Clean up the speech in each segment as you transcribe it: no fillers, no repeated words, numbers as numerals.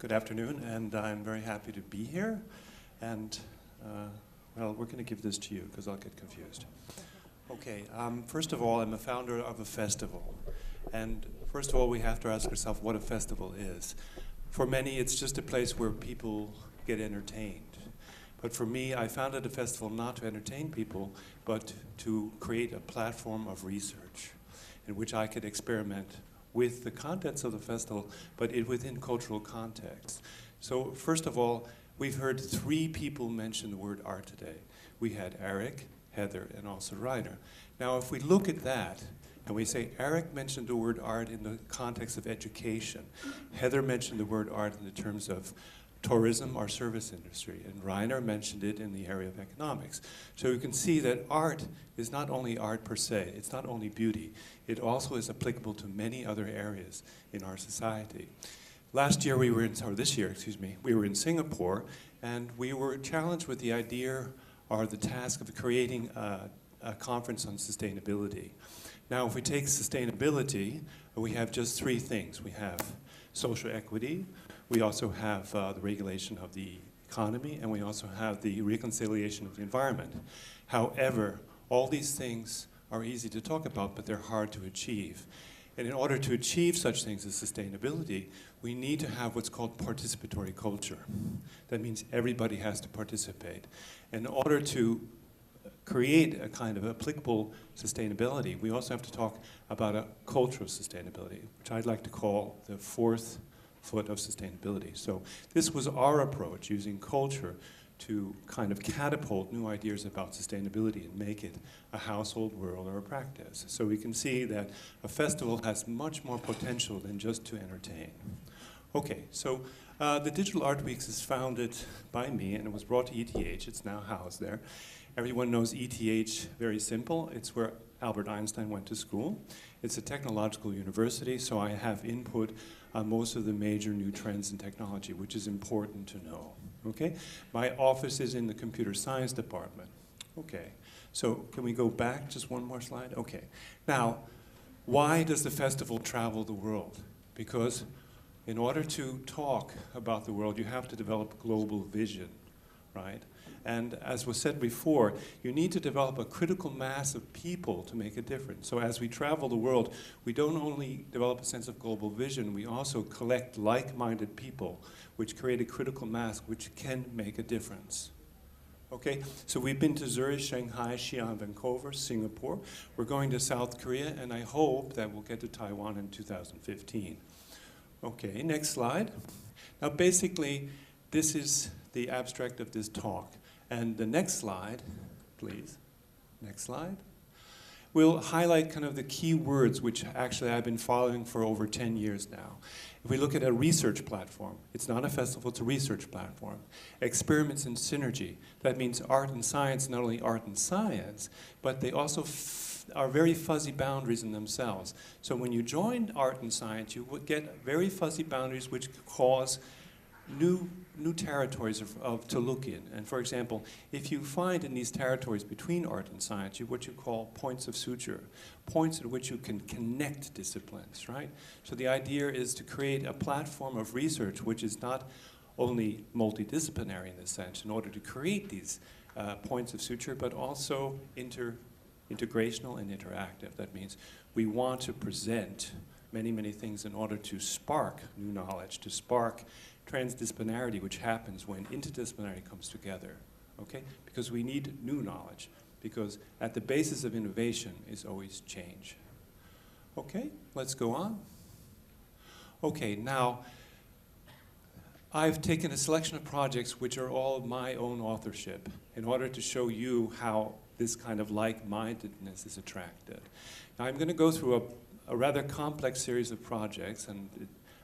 Good afternoon, and I'm very happy to be here. And, well, we're going to give this to you because I'll get confused. Okay, first of all, I'm a founder of a festival. And first of all, we have to ask ourselves what a festival is. For many, it's just a place where people get entertained. But for me, I founded a festival not to entertain people, but to create a platform of research in which I could experiment with the contents of the festival, but within cultural context. So first of all, we've heard 3 people mention the word art today. We had Eric, Heather, and also Rainer. Now, if we look at that, and we say Eric mentioned the word art in the context of education, Heather mentioned the word art in the terms of tourism or service industry, and Rainer mentioned it in the area of economics. So you can see that art is not only art per se, it's not only beauty, it also is applicable to many other areas in our society. Last year we were in, or this year, excuse me, we were in Singapore, and we were challenged with the idea or the task of creating a conference on sustainability. Now, if we take sustainability, we have just 3 things. We have social equity, we also have the regulation of the economy, and we also have the reconciliation of the environment. However, all these things are easy to talk about, but they're hard to achieve. And in order to achieve such things as sustainability, we need to have what's called participatory culture. That means everybody has to participate. And in order to create a kind of applicable sustainability, we also have to talk about a cultural sustainability, which I'd like to call the 4th foot of sustainability. So this was our approach, using culture to kind of catapult new ideas about sustainability and make it a household word or a practice. So we can see that a festival has much more potential than just to entertain. Okay, so the Digital Art Weeks is founded by me, and it was brought to ETH. It's now housed there. Everyone knows ETH, very simple. It's where Albert Einstein went to school. It's a technological university, so I have input on most of the major new trends in technology, which is important to know. Okay? My office is in the computer science department. Okay, so can we go back just one more slide? Okay. Now, why does the festival travel the world? Because in order to talk about the world, you have to develop global vision, right? And as was said before, you need to develop a critical mass of people to make a difference. So as we travel the world, we don't only develop a sense of global vision, we also collect like-minded people, which create a critical mass which can make a difference. Okay, so we've been to Zurich, Shanghai, Xi'an, Vancouver, Singapore. We're going to South Korea, and I hope that we'll get to Taiwan in 2015. Okay, next slide. Now basically, this is the abstract of this talk. And the next slide, please. Next slide. We'll highlight kind of the key words which actually I've been following for over 10 years now. If we look at a research platform, it's not a festival, it's a research platform. Experiments in synergy. That means art and science, not only art and science, but they also are very fuzzy boundaries in themselves. So when you join art and science, you would get very fuzzy boundaries which cause new territories to look in. And for example, if you find in these territories between art and science, what you call points of suture, points at which you can connect disciplines, right? So the idea is to create a platform of research which is not only multidisciplinary in this sense, in order to create these points of suture, but also integrational and interactive. That means we want to present many, many things in order to spark new knowledge, to spark transdisciplinarity, which happens when interdisciplinary comes together, okay? Because we need new knowledge, because at the basis of innovation is always change. Okay, let's go on. Okay, now, I've taken a selection of projects which are all my own authorship in order to show you how this kind of like-mindedness is attracted. Now, I'm going to go through a rather complex series of projects, and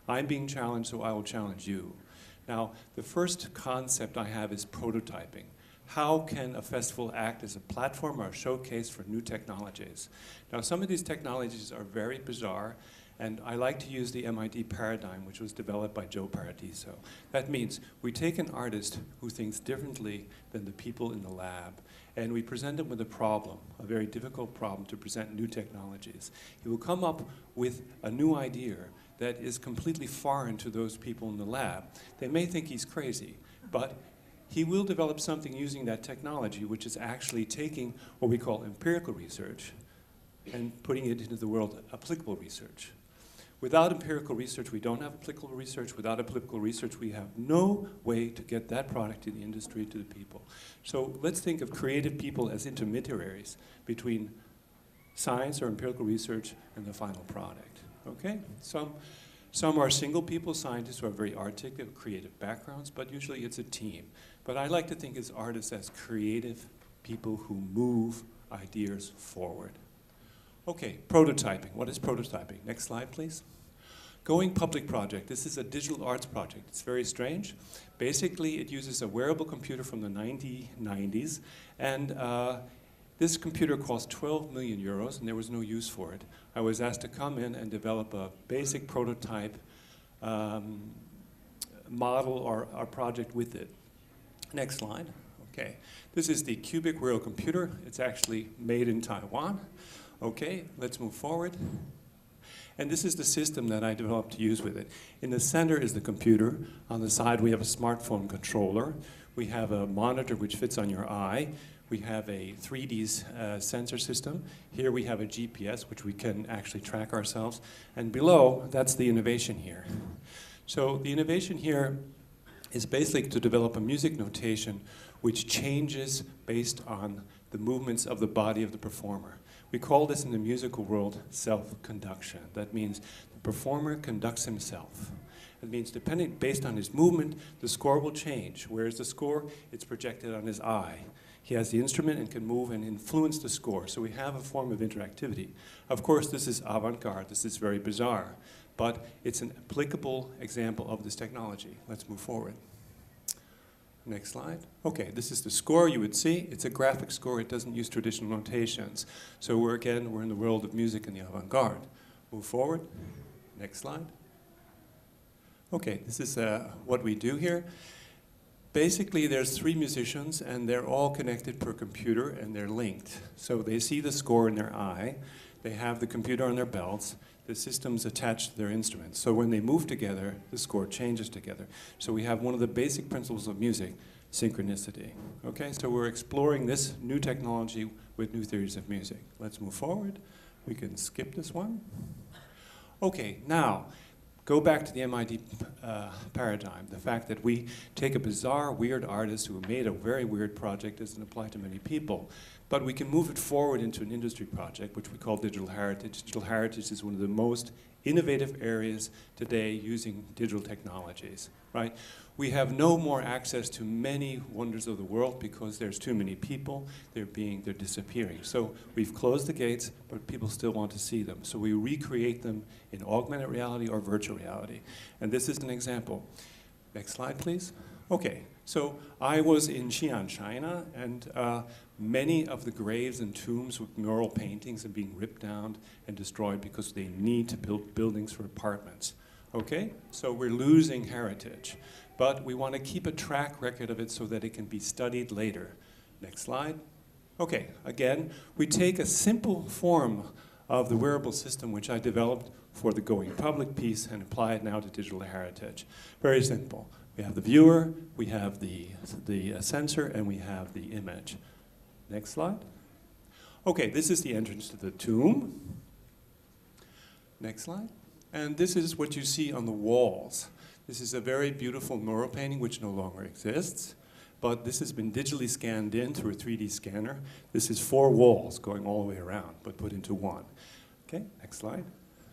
I'm being challenged, so I will challenge you. Now, the first concept I have is prototyping. How can a festival act as a platform or a showcase for new technologies? Now, some of these technologies are very bizarre, and I like to use the MIT paradigm, which was developed by Joe Paradiso. That means we take an artist who thinks differently than the people in the lab, and we present him with a problem, a very difficult problem to present new technologies. He will come up with a new idea that is completely foreign to those people in the lab. They may think he's crazy, but he will develop something using that technology, which is actually taking what we call empirical research and putting it into the world of applicable research. Without empirical research, we don't have applicable research. Without applicable research, we have no way to get that product to the industry, to the people. So let's think of creative people as intermediaries between science or empirical research and the final product, okay? Some are single people, scientists who are very articulate, creative backgrounds, but usually it's a team. But I like to think of artists as creative people who move ideas forward. Okay, prototyping. What is prototyping? Next slide, please. Going public project. This is a digital arts project. It's very strange. Basically, it uses a wearable computer from the 1990s, and this computer cost 12 million euros, and there was no use for it. I was asked to come in and develop a basic prototype model or project with it. Next slide. Okay, this is the Cubic World Computer. It's actually made in Taiwan. Okay, let's move forward. And this is the system that I developed to use with it. In the center is the computer. On the side, we have a smartphone controller. We have a monitor which fits on your eye. We have a 3D sensor system. Here we have a GPS, which we can actually track ourselves. And below, that's the innovation here. So the innovation here is basically to develop a music notation which changes based on the movements of the body of the performer. We call this in the musical world self-conduction. That means the performer conducts himself. It means based on his movement, the score will change. Whereas the score, it's projected on his eye. He has the instrument and can move and influence the score. So we have a form of interactivity. Of course, this is avant-garde. This is very bizarre. But it's an applicable example of this technology. Let's move forward. Next slide. Okay, this is the score you would see. It's a graphic score. It doesn't use traditional notations. So we're in the world of music and the avant-garde. Move forward. Next slide. Okay, this is what we do here. Basically, there's 3 musicians, and they're all connected per computer, and they're linked. So they see the score in their eye. They have the computer on their belts. The system's attached to their instruments. So when they move together, the score changes together. So we have one of the basic principles of music, synchronicity. Okay, so we're exploring this new technology with new theories of music. Let's move forward. We can skip this one. Okay, now, go back to the MIT paradigm. The fact that we take a bizarre, weird artist who made a very weird project doesn't apply to many people. But we can move it forward into an industry project, which we call digital heritage. Digital heritage is one of the most innovative areas today using digital technologies, right? We have no more access to many wonders of the world because there's too many people. They're disappearing. So we've closed the gates, but people still want to see them. So we recreate them in augmented reality or virtual reality. And this is an example. Next slide, please. Okay, so I was in Xi'an, China, and many of the graves and tombs with mural paintings are being ripped down and destroyed because they need to build buildings for apartments. Okay, so we're losing heritage, but we want to keep a track record of it so that it can be studied later. Next slide. Okay, again, we take a simple form of the wearable system which I developed for the going public piece and apply it now to digital heritage. Very simple. We have the viewer, we have the sensor, and we have the image. Next slide. Okay, this is the entrance to the tomb. Next slide. And this is what you see on the walls. This is a very beautiful mural painting which no longer exists, but this has been digitally scanned in through a 3D scanner. This is 4 walls going all the way around, but put into one. Okay, next slide.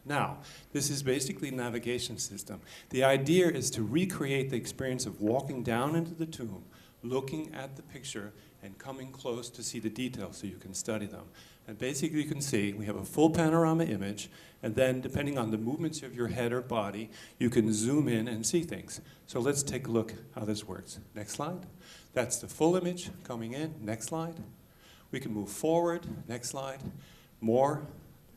Now, this is basically a navigation system. The idea is to recreate the experience of walking down into the tomb, looking at the picture, and coming close to see the details so you can study them. And basically you can see we have a full panorama image, and then depending on the movements of your head or body, you can zoom in and see things. So let's take a look how this works. Next slide. That's the full image coming in. Next slide. We can move forward. Next slide. More.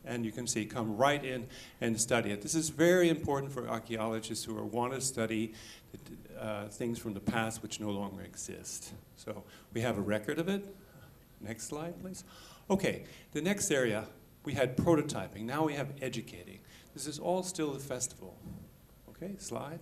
And you can see, come right in and study it. This is very important for archaeologists who want to study things from the past which no longer exist. So we have a record of it. Next slide, please. Okay, the next area, we had prototyping. Now we have educating. This is all still the festival. Okay, slide.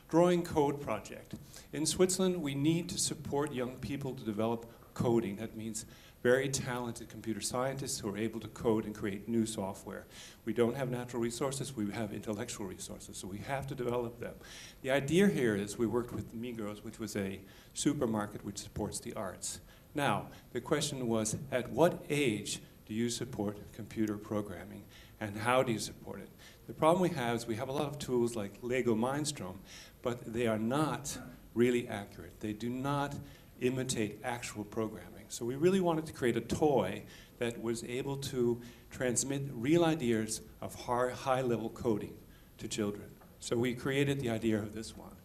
Drawing Code Project. In Switzerland, we need to support young people to develop coding. That means very talented computer scientists who are able to code and create new software. We don't have natural resources, we have intellectual resources, so we have to develop them. The idea here is we worked with Migros, which was a supermarket which supports the arts. Now, the question was, at what age do you support computer programming, and how do you support it? The problem we have is we have a lot of tools like Lego Mindstorm, but they are not really accurate. They do not imitate actual programming. So we really wanted to create a toy that was able to transmit real ideas of high-level coding to children. So we created the idea of this one.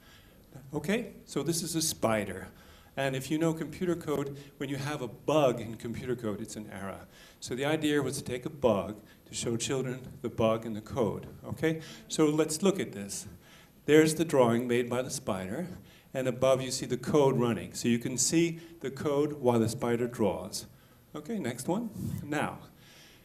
Okay, so this is a spider. And if you know computer code, when you have a bug in computer code, it's an error. So the idea was to take a bug to show children the bug in the code. Okay, so let's look at this. There's the drawing made by the spider. And above you see the code running. So you can see the code while the spider draws. Okay, next one. Now,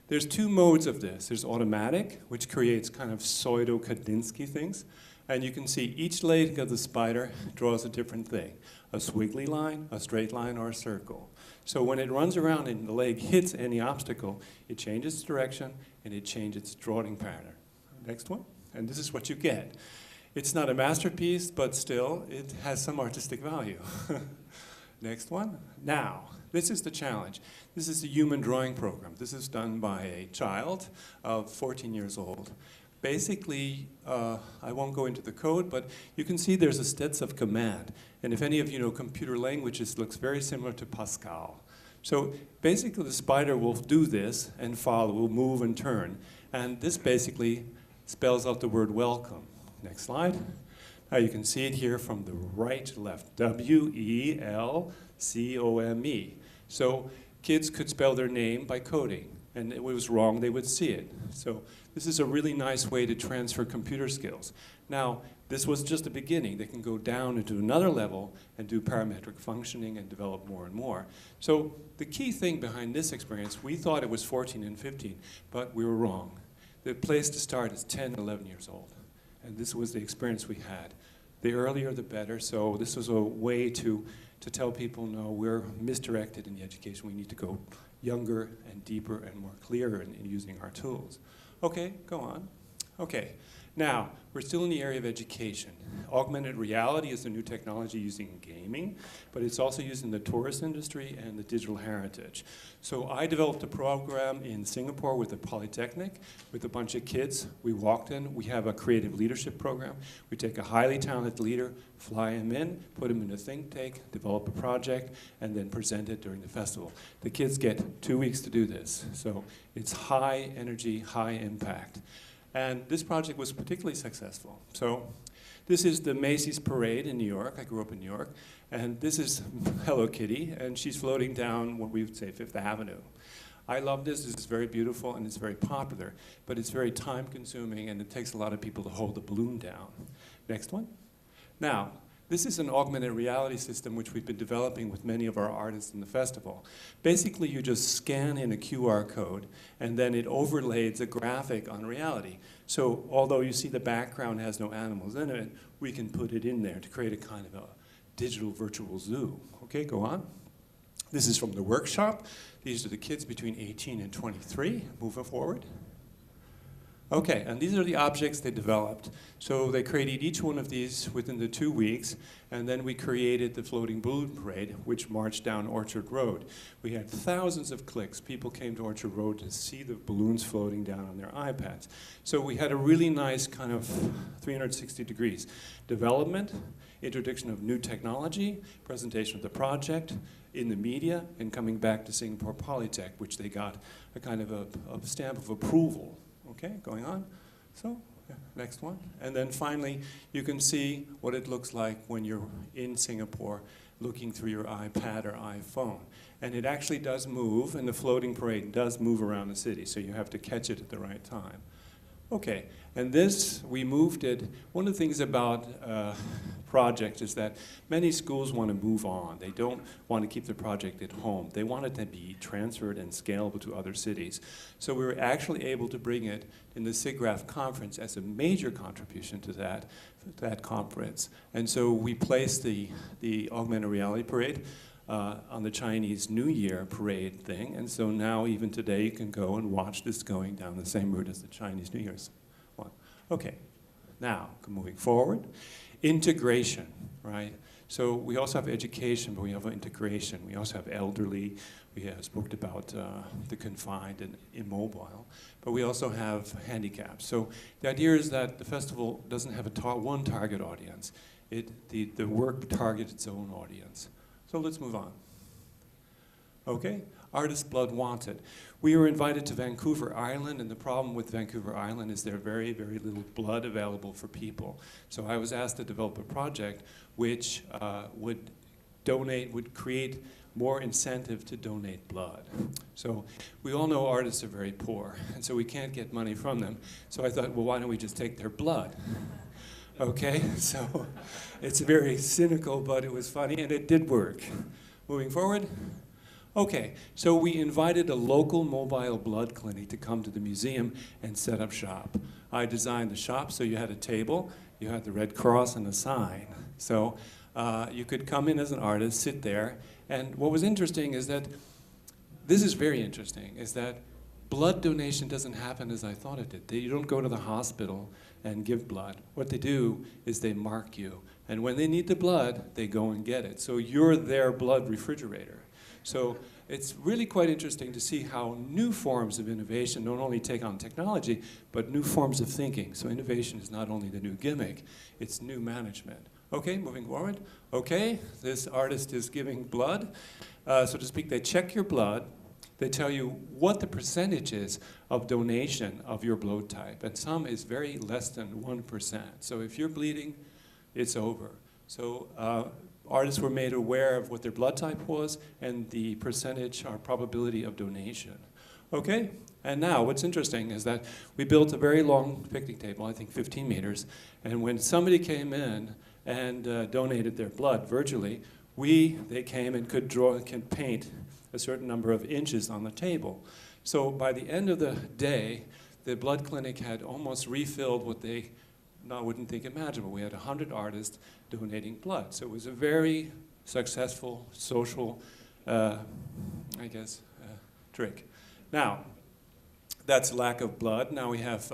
there's two modes of this. There's automatic, which creates kind of pseudo-Kandinsky things. And you can see each leg of the spider draws a different thing. A squiggly line, a straight line, or a circle. So when it runs around and the leg hits any obstacle, it changes its direction and it changes its drawing pattern. Next one. And this is what you get. It's not a masterpiece, but still, it has some artistic value. Next one. Now, this is the challenge. This is the human drawing program. This is done by a child of 14 years old. Basically, I won't go into the code, but you can see there's a sets of command. And if any of you know computer languages, it looks very similar to Pascal. So basically, the spider will do this and follow, will move and turn. And this basically spells out the word welcome. Next slide. Now you can see it here from the right to left. W-E-L-C-O-M-E. So kids could spell their name by coding. And if it was wrong, they would see it. So this is a really nice way to transfer computer skills. Now, this was just the beginning. They can go down into another level and do parametric functioning and develop more and more. So the key thing behind this experience, we thought it was 14 and 15, but we were wrong. The place to start is 10, 11 years old. And this was the experience we had. The earlier, the better. So this was a way to tell people, no, we're misdirected in the education. We need to go younger and deeper and more clear in using our tools. Okay, go on. Okay, now, we're still in the area of education. Augmented reality is a new technology using gaming, but it's also used in the tourist industry and the digital heritage. So I developed a program in Singapore with the Polytechnic with a bunch of kids. We walked in. We have a creative leadership program. We take a highly talented leader, fly him in, put him in a think tank, develop a project, and then present it during the festival. The kids get 2 weeks to do this. So it's high energy, high impact. And this project was particularly successful. So this is the Macy's parade in New York. I grew up in New York. And this is Hello Kitty, and she's floating down what we would say Fifth Avenue. I love this. This is very beautiful, and it's very popular. But it's very time-consuming, and it takes a lot of people to hold the balloon down. Next one. Now, this is an augmented reality system which we've been developing with many of our artists in the festival. Basically, you just scan in a QR code, and then it overlays a graphic on reality. So although you see the background has no animals in it, we can put it in there to create a kind of a digital virtual zoo. Okay, go on. This is from the workshop. These are the kids between 18 and 23. Moving forward. Okay, and these are the objects they developed. So they created each one of these within the 2 weeks, and then we created the floating balloon parade, which marched down Orchard Road. We had thousands of clicks. People came to Orchard Road to see the balloons floating down on their iPads. So we had a really nice kind of 360 degrees. Development, introduction of new technology, presentation of the project in the media, and coming back to Singapore Polytech, which they got a kind of a stamp of approval. Okay, going on. So, yeah, next one. And then finally, you can see what it looks like when you're in Singapore looking through your iPad or iPhone. And it actually does move, and the floating parade does move around the city, so you have to catch it at the right time. Okay, and this, we moved it. One of the things about projects is that many schools want to move on. They don't want to keep the project at home. They want it to be transferred and scalable to other cities. So we were actually able to bring it in the SIGGRAPH conference as a major contribution to that conference. And so we placed the augmented reality parade on the Chinese New Year parade thing, and so now even today you can go and watch this going down the same route as the Chinese New Year's one. Okay, now moving forward, integration, right? So we also have education, but we have integration. We also have elderly. We have spoke about the confined and immobile, but we also have handicaps. So the idea is that the festival doesn't have one target audience. The work targets its own audience. So let's move on. Okay, Artist Blood Wanted. We were invited to Vancouver Island, and the problem with Vancouver Island is there's very, very little blood available for people. So I was asked to develop a project which would create more incentive to donate blood. So we all know artists are very poor, and so we can't get money from them. So I thought, well, why don't we just take their blood? Okay, so it's very cynical, but it was funny, and it did work. Moving forward. Okay, so we invited a local mobile blood clinic to come to the museum and set up shop. I designed the shop so you had a table, you had the Red Cross and a sign. So you could come in as an artist, sit there, and what was interesting is that, this is very interesting, is that blood donation doesn't happen as I thought it did. You don't go to the hospital and give blood. What they do is they mark you. And when they need the blood, they go and get it. So you're their blood refrigerator. So it's really quite interesting to see how new forms of innovation not only take on technology, but new forms of thinking. So innovation is not only the new gimmick, it's new management. Okay, moving forward. Okay, this artist is giving blood. So to speak, they check your blood. They tell you what the percentage is of donation of your blood type, and some is very less than 1%. So if you're bleeding, it's over. So artists were made aware of what their blood type was and the percentage or probability of donation. Okay, and now what's interesting is that we built a very long picnic table, I think 15 meters, and when somebody came in and donated their blood virtually, they came and could paint a certain number of inches on the table. So by the end of the day, the blood clinic had almost refilled what they wouldn't think imaginable. We had 100 artists donating blood. So it was a very successful social, trick. Now, that's lack of blood. Now we have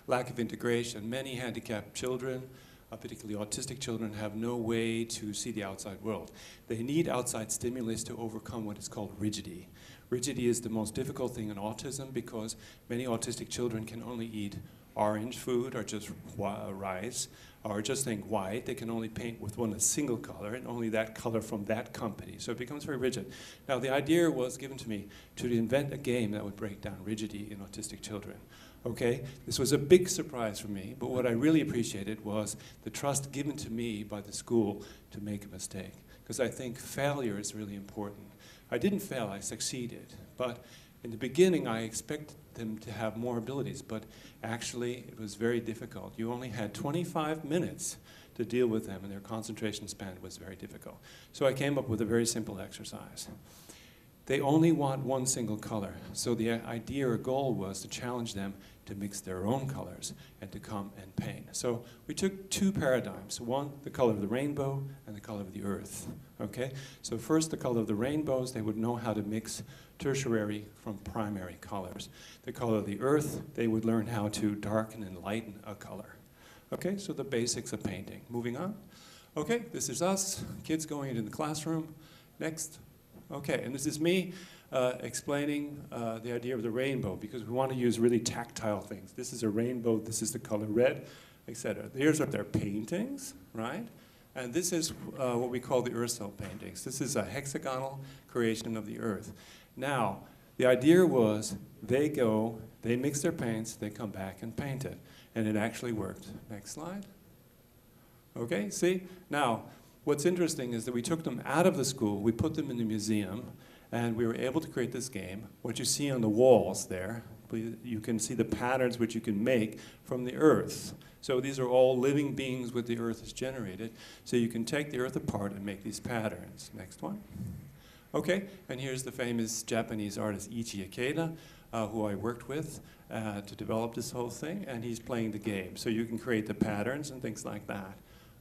lack of integration. Many handicapped children, particularly autistic children, have no way to see the outside world. They need outside stimulus to overcome what is called rigidity. Rigidity is the most difficult thing in autism because many autistic children can only eat orange food or just rice or just think white. They can only paint with a single color and only that color from that company. So it becomes very rigid. Now the idea was given to me to invent a game that would break down rigidity in autistic children. Okay, this was a big surprise for me, but what I really appreciated was the trust given to me by the school to make a mistake, because I think failure is really important. I didn't fail, I succeeded, but in the beginning I expected them to have more abilities, but actually it was very difficult. You only had 25 minutes to deal with them, and their concentration span was very difficult. So I came up with a very simple exercise. They only want one single color. So the idea or goal was to challenge them to mix their own colors and to come and paint. So we took two paradigms. One, the color of the rainbow, and the color of the earth. Okay? So first, the color of the rainbows, they would know how to mix tertiary from primary colors. The color of the earth, they would learn how to darken and lighten a color. Okay? So the basics of painting. Moving on. Okay, this is us, kids going into the classroom. Next. Okay, and this is me explaining the idea of the rainbow, because we want to use really tactile things. This is a rainbow, this is the color red, etc. Here's what their paintings, right? And this is what we call the earth cell paintings. This is a hexagonal creation of the earth. Now, the idea was they mix their paints, they come back and paint it. And it actually worked. Next slide. Okay, see? Now, what's interesting is that we took them out of the school, we put them in the museum, and we were able to create this game. What you see on the walls there, you can see the patterns which you can make from the earth. So these are all living beings what the earth has generated. So you can take the earth apart and make these patterns. Next one. Okay, and here's the famous Japanese artist Ichi Ikeda, who I worked with to develop this whole thing, and he's playing the game. So you can create the patterns and things like that.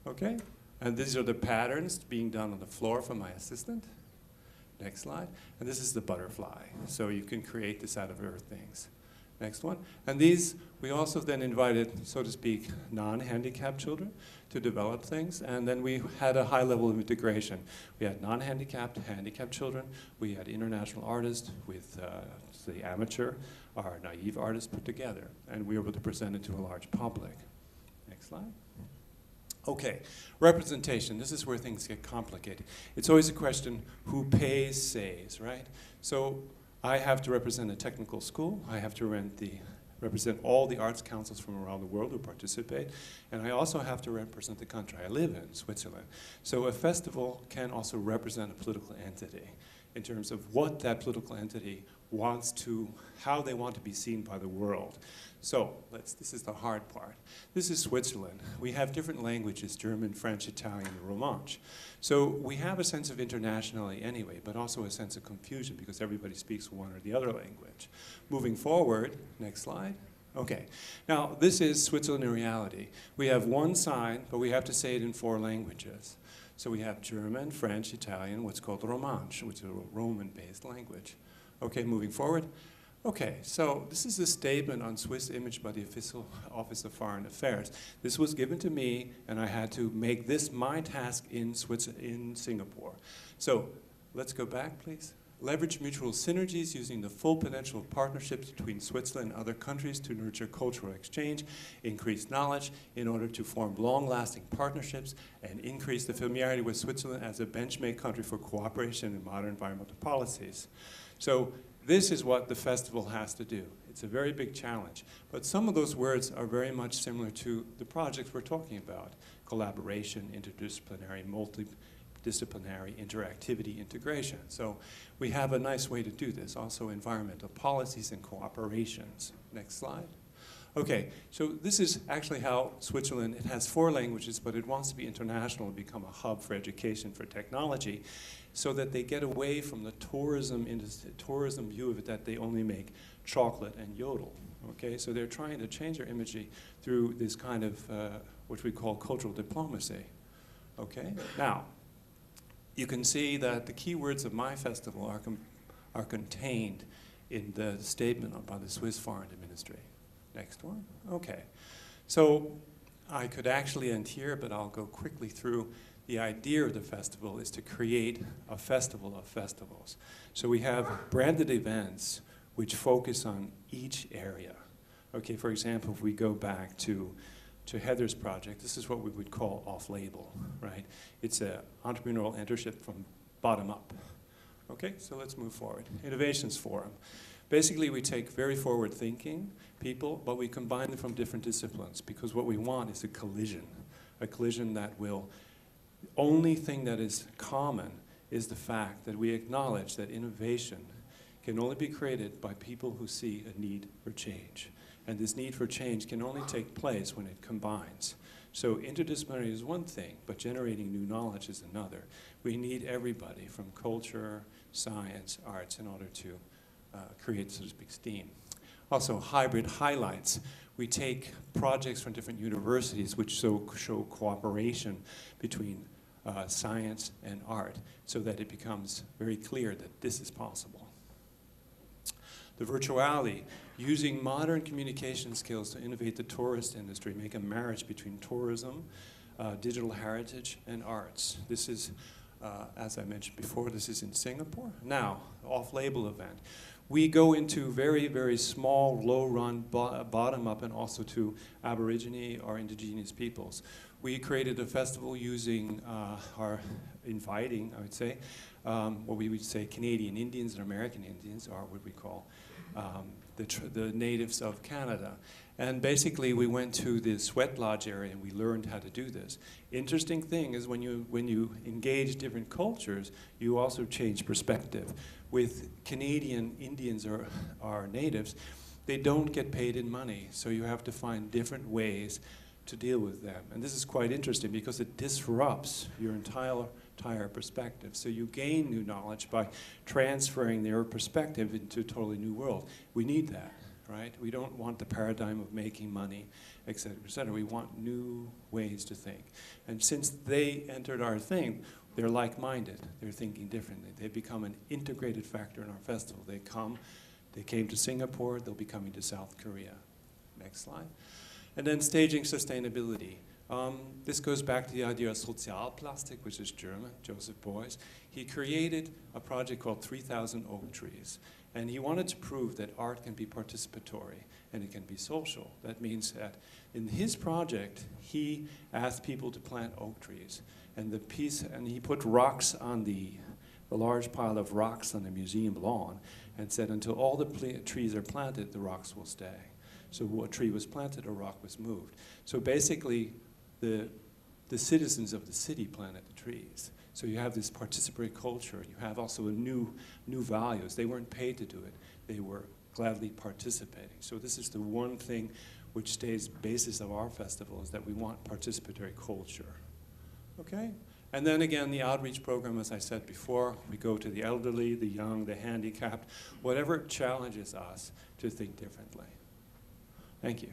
Okay, and these are the patterns being done on the floor from my assistant. Next slide. And this is the butterfly. So you can create this out of earth things. Next one. And these, we also then invited, so to speak, non-handicapped children to develop things. And then we had a high level of integration. We had non-handicapped, handicapped children. We had international artists with the amateur, our naive artists put together. And we were able to present it to a large public. Next slide. Okay, representation. This is where things get complicated. It's always a question, who pays, says, right? So I have to represent a technical school. I have to represent all the arts councils from around the world who participate. And I also have to represent the country I live in, Switzerland. So a festival can also represent a political entity in terms of what that political entity wants to, how they want to be seen by the world. So this is the hard part. This is Switzerland. We have different languages, German, French, Italian, and Romansh. So we have a sense of internationality anyway, but also a sense of confusion because everybody speaks one or the other language. Moving forward, next slide. Okay, now this is Switzerland in reality. We have one sign, but we have to say it in 4 languages. So we have German, French, Italian, what's called Romansh, which is a Roman-based language. Okay, moving forward. Okay, so this is a statement on Swiss image by the Official Office of Foreign Affairs. This was given to me, and I had to make this my task in Singapore. So let's go back, please. Leverage mutual synergies using the full potential of partnerships between Switzerland and other countries to nurture cultural exchange, increase knowledge in order to form long-lasting partnerships, and increase the familiarity with Switzerland as a benchmark country for cooperation in modern environmental policies. So this is what the festival has to do. It's a very big challenge. But some of those words are very much similar to the projects we're talking about. Collaboration, interdisciplinary, multidisciplinary, interactivity, integration. So we have a nice way to do this. Also environmental policies and cooperations. Next slide. Okay, so this is actually how Switzerland, it has 4 languages, but it wants to be international and become a hub for education, for technology, so that they get away from the tourism view of it, that they only make chocolate and yodel. Okay, so they're trying to change their imagery through this kind of what we call cultural diplomacy. Okay, now you can see that the key words of my festival are contained in the statement by the Swiss Foreign Ministry. Next one. Okay, so I could actually end here, but I'll go quickly through. The idea of the festival is to create a festival of festivals. So we have branded events which focus on each area. Okay, for example, if we go back to Heather's project, this is what we would call off-label, right? It's an entrepreneurial internship from bottom up. Okay, so let's move forward. Innovations Forum. Basically, we take very forward-thinking people, but we combine them from different disciplines because what we want is a collision that will. The only thing that is common is the fact that we acknowledge that innovation can only be created by people who see a need for change. And this need for change can only take place when it combines. So interdisciplinary is one thing, but generating new knowledge is another. We need everybody from culture, science, arts in order to create, so to speak, STEAM. Also, hybrid highlights. We take projects from different universities which show cooperation between science and art so that it becomes very clear that this is possible. The virtuality, using modern communication skills to innovate the tourist industry, make a marriage between tourism, digital heritage, and arts. This is, as I mentioned before, this is in Singapore. Now, off-label event. We go into very, very small, low-run, bottom-up, and also to Aborigine or indigenous peoples. We created a festival using inviting, I would say, what we would say Canadian Indians and American Indians, or what we call the natives of Canada. And basically, we went to the sweat lodge area and we learned how to do this. Interesting thing is when you engage different cultures, you also change perspective. With Canadian Indians or natives, they don't get paid in money, so you have to find different ways to deal with them. And this is quite interesting because it disrupts your entire perspective. So you gain new knowledge by transferring their perspective into a totally new world. We need that, right? We don't want the paradigm of making money, et cetera, et cetera. We want new ways to think. And since they entered our thing, they're like-minded. They're thinking differently. They become an integrated factor in our festival. They came to Singapore, they'll be coming to South Korea. Next slide. And then staging sustainability. This goes back to the idea of Sozialplastik, which is German, Joseph Beuys. He created a project called 3,000 Oak Trees. And he wanted to prove that art can be participatory and it can be social. That means that in his project, he asked people to plant oak trees. And he put rocks on the large pile of rocks on the museum lawn and said until all the trees are planted, the rocks will stay. So a tree was planted, a rock was moved. So basically, the citizens of the city planted the trees. So you have this participatory culture. You have also new values. They weren't paid to do it. They were gladly participating. So this is the one thing which stays basis of our festival, is that we want participatory culture. Okay? And then again, the outreach program, as I said before, we go to the elderly, the young, the handicapped, whatever challenges us to think differently. Thank you.